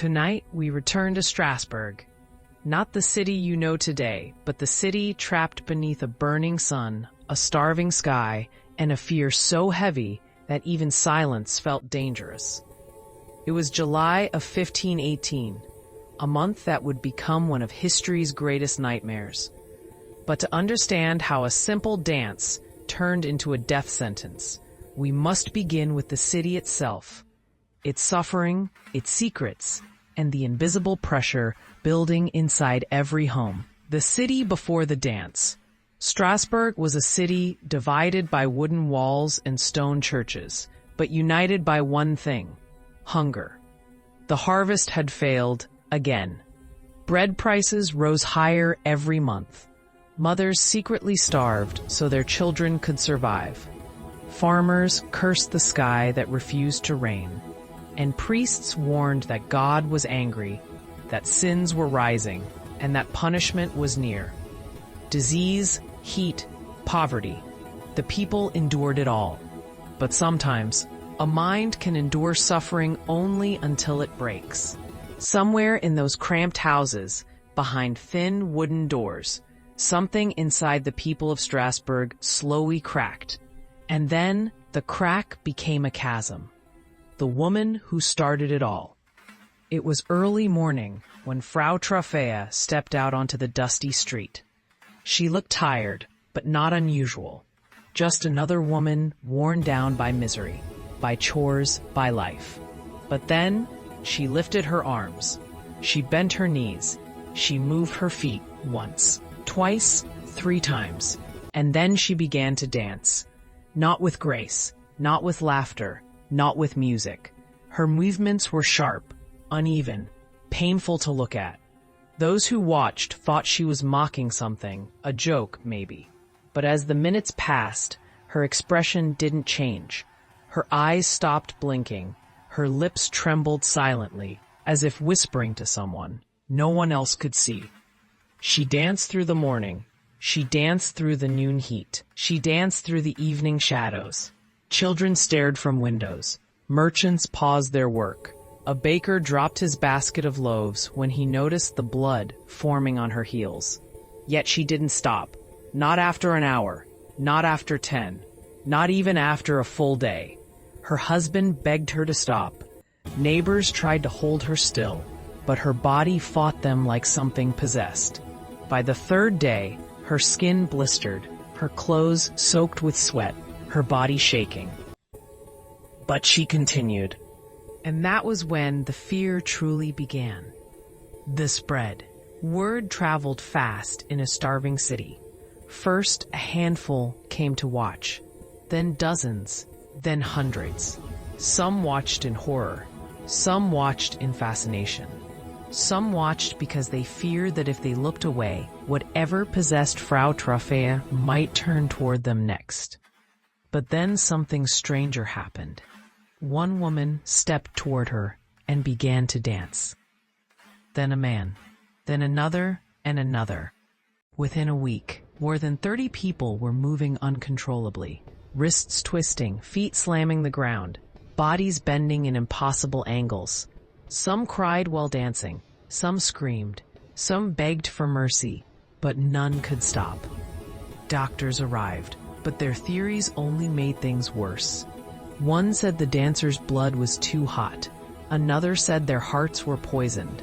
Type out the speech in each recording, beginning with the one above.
Tonight, we return to Strasbourg. Not the city you know today, but the city trapped beneath a burning sun, a starving sky, and a fear so heavy that even silence felt dangerous. It was July of 1518, a month that would become one of history's greatest nightmares. But to understand how a simple dance turned into a death sentence, we must begin with the city itself, its suffering, its secrets, and the invisible pressure building inside every home. The city before the dance. Strasbourg was a city divided by wooden walls and stone churches, but united by one thing: hunger. The harvest had failed again. Bread prices rose higher every month. Mothers secretly starved so their children could survive. Farmers cursed the sky that refused to rain. And priests warned that God was angry, that sins were rising, and that punishment was near. Disease, heat, poverty. The people endured it all. But sometimes, a mind can endure suffering only until it breaks. Somewhere in those cramped houses, behind thin wooden doors, something inside the people of Strasbourg slowly cracked. And then, the crack became a chasm. The woman who started it all. It was early morning when Frau Trophäa stepped out onto the dusty street. She looked tired, but not unusual. Just another woman worn down by misery, by chores, by life. But then, she lifted her arms. She bent her knees. She moved her feet once, twice, 3 times. And then she began to dance. Not with grace, not with laughter, not with music. Her movements were sharp, uneven, painful to look at. Those who watched thought she was mocking something, a joke maybe. But as the minutes passed, her expression didn't change. Her eyes stopped blinking. Her lips trembled silently, as if whispering to someone no one else could see. She danced through the morning. She danced through the noon heat. She danced through the evening shadows. Children stared from windows. Merchants paused their work. A baker dropped his basket of loaves when he noticed the blood forming on her heels. Yet she didn't stop. Not after an hour. Not after 10. Not even after a full day. Her husband begged her to stop. Neighbors tried to hold her still, but her body fought them like something possessed. By the 3rd day, her skin blistered, her clothes soaked with sweat, her body shaking. But she continued. And that was when the fear truly began. The spread. Word traveled fast in a starving city. First, a handful came to watch, then dozens, then hundreds. Some watched in horror. Some watched in fascination. Some watched because they feared that if they looked away, whatever possessed Frau Trophäa might turn toward them next. But then something stranger happened. One woman stepped toward her and began to dance. Then a man. Then another and another. Within a week, more than 30 people were moving uncontrollably. Wrists twisting, feet slamming the ground, bodies bending in impossible angles. Some cried while dancing, some screamed, some begged for mercy, but none could stop. Doctors arrived, but their theories only made things worse. One said the dancers' blood was too hot. Another said their hearts were poisoned.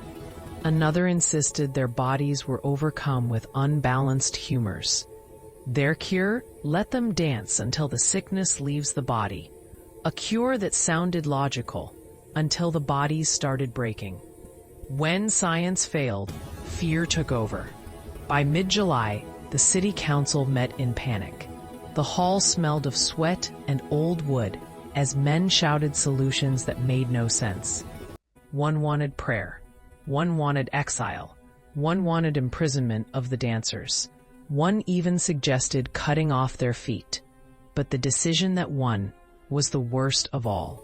Another insisted their bodies were overcome with unbalanced humors. Their cure? Let them dance until the sickness leaves the body. A cure that sounded logical, until the bodies started breaking. When science failed, fear took over. By mid-July, the city council met in panic. The hall smelled of sweat and old wood as men shouted solutions that made no sense. One wanted prayer. One wanted exile. One wanted imprisonment of the dancers. One even suggested cutting off their feet. But the decision that won was the worst of all.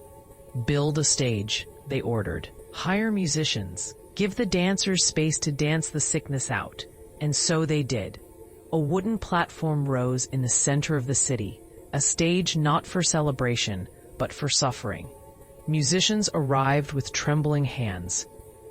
Build a stage, they ordered. Hire musicians. Give the dancers space to dance the sickness out. And so they did. A wooden platform rose in the center of the city, a stage not for celebration, but for suffering. Musicians arrived with trembling hands.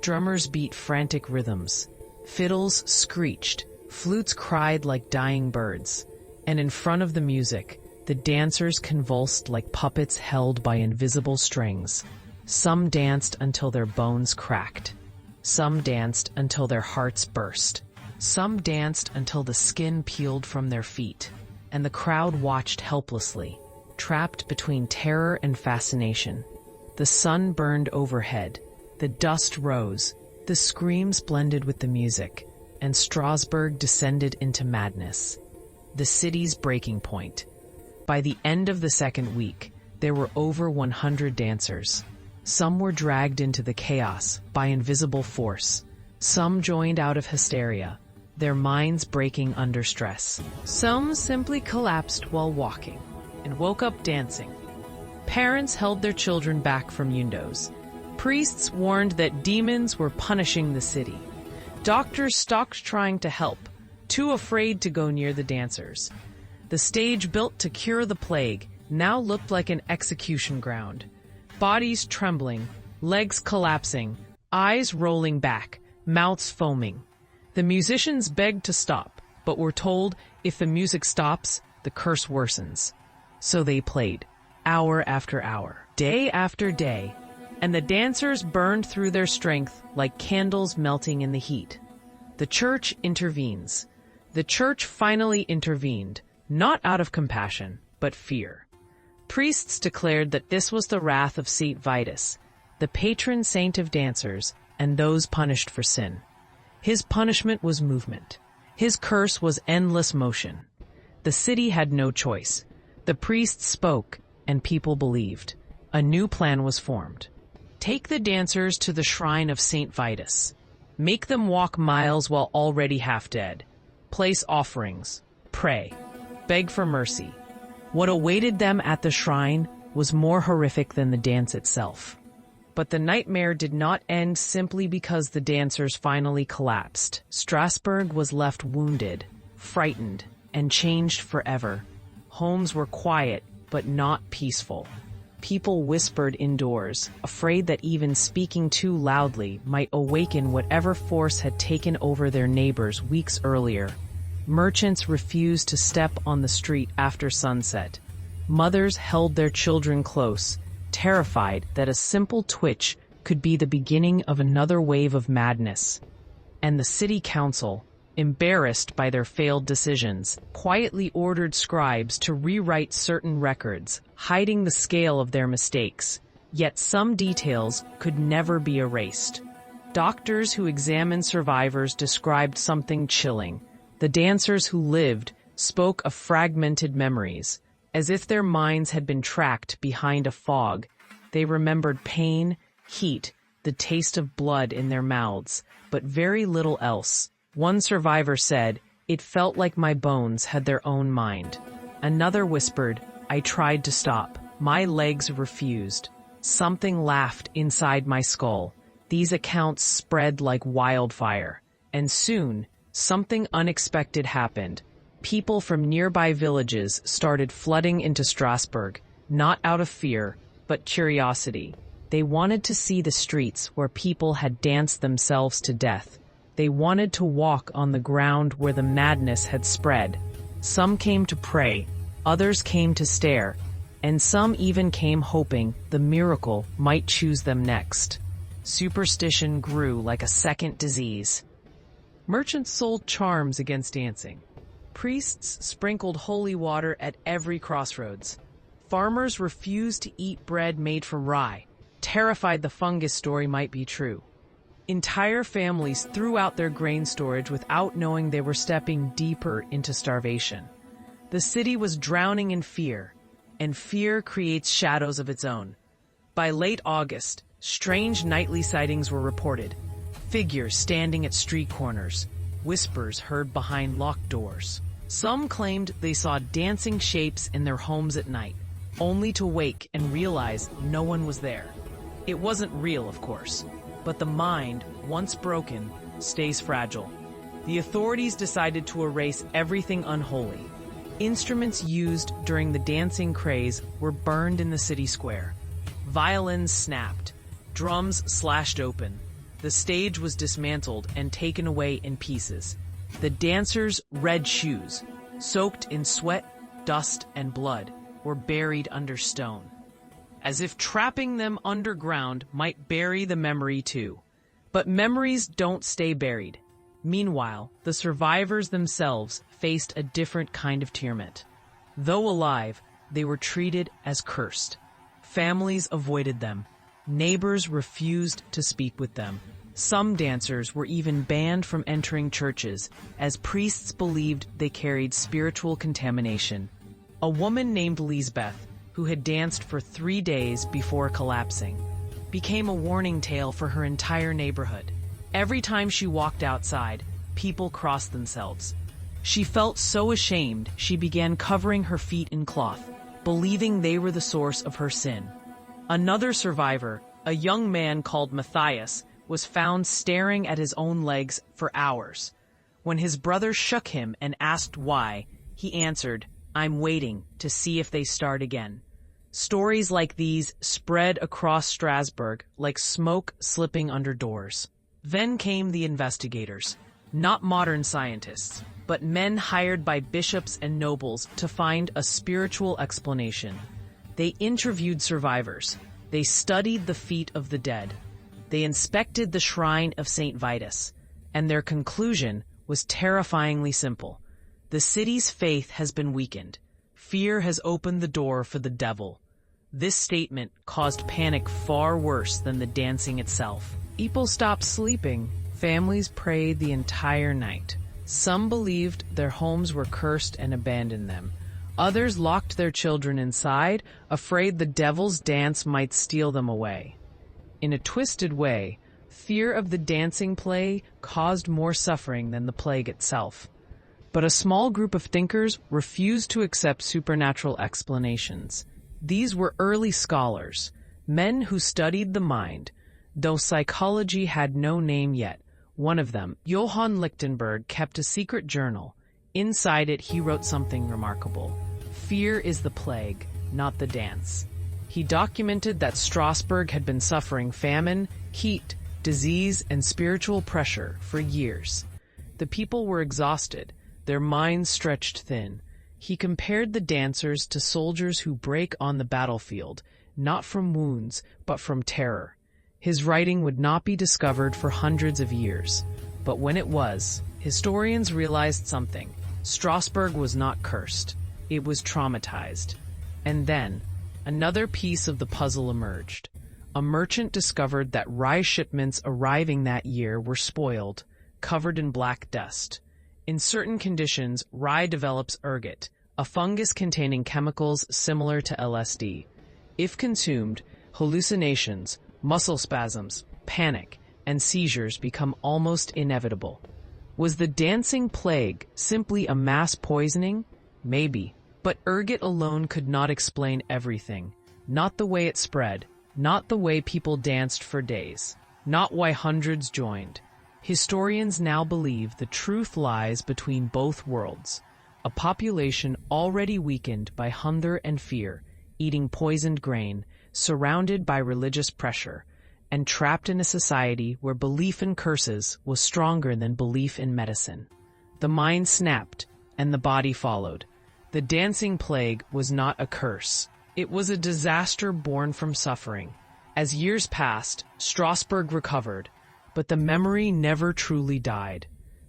Drummers beat frantic rhythms. Fiddles screeched. Flutes cried like dying birds. And in front of the music, the dancers convulsed like puppets held by invisible strings. Some danced until their bones cracked. Some danced until their hearts burst. Some danced until the skin peeled from their feet. And the crowd watched helplessly, trapped between terror and fascination. The sun burned overhead. The dust rose. The screams blended with the music. And Strasbourg descended into madness. The city's breaking point. By the end of the second week, there were over 100 dancers. Some were dragged into the chaos by invisible force. Some joined out of hysteria, their minds breaking under stress. Some simply collapsed while walking and woke up dancing. Parents held their children back from windows. Priests warned that demons were punishing the city. Doctors stopped trying to help, too afraid to go near the dancers. The stage built to cure the plague now looked like an execution ground. Bodies trembling, legs collapsing, eyes rolling back, mouths foaming. The musicians begged to stop, but were told if the music stops, the curse worsens. So they played, hour after hour, day after day, and the dancers burned through their strength like candles melting in the heat. The church intervenes. The church finally intervened, not out of compassion, but fear. Priests declared that this was the wrath of Saint Vitus, the patron saint of dancers and those punished for sin. His punishment was movement. His curse was endless motion. The city had no choice. The priests spoke, and people believed. A new plan was formed. Take the dancers to the shrine of Saint Vitus. Make them walk miles while already half dead. Place offerings. Pray. Beg for mercy. What awaited them at the shrine was more horrific than the dance itself. But the nightmare did not end simply because the dancers finally collapsed. Strasbourg was left wounded, frightened, and changed forever. Homes were quiet, but not peaceful. People whispered indoors, afraid that even speaking too loudly might awaken whatever force had taken over their neighbors weeks earlier. Merchants refused to step on the street after sunset. Mothers held their children close, terrified that a simple twitch could be the beginning of another wave of madness. And the city council, embarrassed by their failed decisions, quietly ordered scribes to rewrite certain records, hiding the scale of their mistakes. Yet some details could never be erased. Doctors who examined survivors described something chilling. The dancers who lived spoke of fragmented memories, as if their minds had been tracked behind a fog. They remembered pain, heat, the taste of blood in their mouths, but very little else. One survivor said, "It felt like my bones had their own mind." Another whispered, "I tried to stop. My legs refused. Something laughed inside my skull." These accounts spread like wildfire, and soon, something unexpected happened. People from nearby villages started flooding into Strasbourg, not out of fear, but curiosity. They wanted to see the streets where people had danced themselves to death. They wanted to walk on the ground where the madness had spread. Some came to pray, others came to stare, and some even came hoping the miracle might choose them next. Superstition grew like a second disease. Merchants sold charms against dancing. Priests sprinkled holy water at every crossroads. Farmers refused to eat bread made from rye, terrified the fungus story might be true. Entire families threw out their grain storage without knowing they were stepping deeper into starvation. The city was drowning in fear, and fear creates shadows of its own. By late August, strange nightly sightings were reported. Figures standing at street corners, whispers heard behind locked doors. Some claimed they saw dancing shapes in their homes at night, only to wake and realize no one was there. It wasn't real, of course, but the mind, once broken, stays fragile. The authorities decided to erase everything unholy. Instruments used during the dancing craze were burned in the city square. Violins snapped, drums slashed open, The stage was dismantled and taken away in pieces. The dancers' red shoes, soaked in sweat, dust, and blood, were buried under stone, as if trapping them underground might bury the memory too. But memories don't stay buried. Meanwhile, the survivors themselves faced a different kind of torment. Though alive, they were treated as cursed. Families avoided them. Neighbors refused to speak with them. Some dancers were even banned from entering churches, as priests believed they carried spiritual contamination. A woman named Lisbeth, who had danced for 3 days before collapsing, became a warning tale for her entire neighborhood. Every time she walked outside, people crossed themselves. She felt so ashamed, she began covering her feet in cloth, believing they were the source of her sin. Another survivor, a young man called Matthias, was found staring at his own legs for hours. When his brother shook him and asked why, he answered, "I'm waiting to see if they start again." Stories like these spread across Strasbourg like smoke slipping under doors. Then came the investigators, not modern scientists, but men hired by bishops and nobles to find a spiritual explanation. They interviewed survivors. They studied the feet of the dead. They inspected the shrine of Saint Vitus, and their conclusion was terrifyingly simple. The city's faith has been weakened. Fear has opened the door for the devil. This statement caused panic far worse than the dancing itself. People stopped sleeping. Families prayed the entire night. Some believed their homes were cursed and abandoned them. Others locked their children inside, afraid the devil's dance might steal them away. In a twisted way, fear of the dancing plague caused more suffering than the plague itself. But a small group of thinkers refused to accept supernatural explanations. These were early scholars, men who studied the mind, though psychology had no name yet. One of them, Johann Lichtenberg, kept a secret journal. Inside it, he wrote something remarkable. Fear is the plague, not the dance. He documented that Strasbourg had been suffering famine, heat, disease, and spiritual pressure for years. The people were exhausted, their minds stretched thin. He compared the dancers to soldiers who break on the battlefield, not from wounds, but from terror. His writing would not be discovered for hundreds of years. But when it was, historians realized something. Strasbourg was not cursed. It was traumatized. And then, another piece of the puzzle emerged. A merchant discovered that rye shipments arriving that year were spoiled, covered in black dust. In certain conditions, rye develops ergot, a fungus containing chemicals similar to LSD. If consumed, hallucinations, muscle spasms, panic, and seizures become almost inevitable. Was the dancing plague simply a mass poisoning? Maybe. But ergot alone could not explain everything. Not the way it spread, not the way people danced for days, not why hundreds joined. Historians now believe the truth lies between both worlds. A population already weakened by hunger and fear, eating poisoned grain, surrounded by religious pressure, and trapped in a society where belief in curses was stronger than belief in medicine. The mind snapped, and the body followed. The dancing plague was not a curse. It was a disaster born from suffering. As years passed, Strasbourg recovered, but the memory never truly died.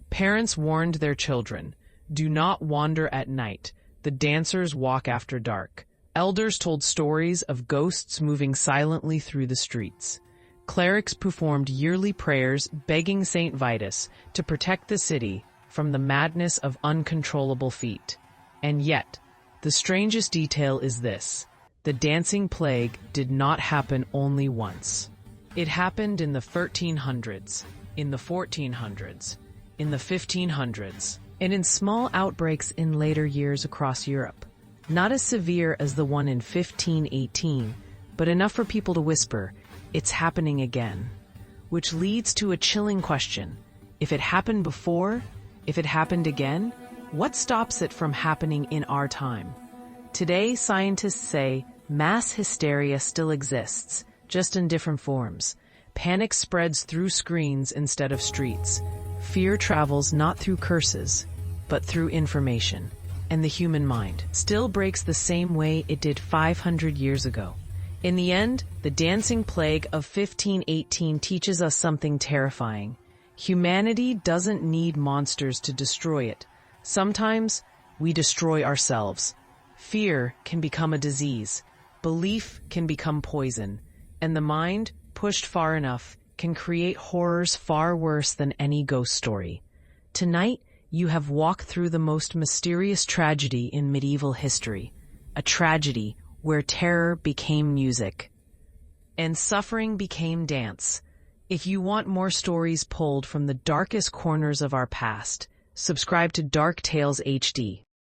Parents warned their children, "Do not wander at night. The dancers walk after dark." Elders told stories of ghosts moving silently through the streets. Clerics performed yearly prayers begging Saint Vitus to protect the city from the madness of uncontrollable feet. And yet, the strangest detail is this. The dancing plague did not happen only once. It happened in the 1300s, in the 1400s, in the 1500s, and in small outbreaks in later years across Europe. Not as severe as the one in 1518, but enough for people to whisper, "It's happening again." Which leads to a chilling question. If it happened before, if it happened again, what stops it from happening in our time? Today, scientists say mass hysteria still exists, just in different forms. Panic spreads through screens instead of streets. Fear travels not through curses, but through information. And the human mind still breaks the same way it did 500 years ago. In the end, the dancing plague of 1518 teaches us something terrifying. Humanity doesn't need monsters to destroy it. Sometimes we destroy ourselves. Fear can become a disease. Belief can become poison. And the mind, pushed far enough, can create horrors far worse than any ghost story. Tonight, you have walked through the most mysterious tragedy in medieval history. A tragedy where terror became music and suffering became dance. If you want more stories pulled from the darkest corners of our past, subscribe to Dark Tales HD.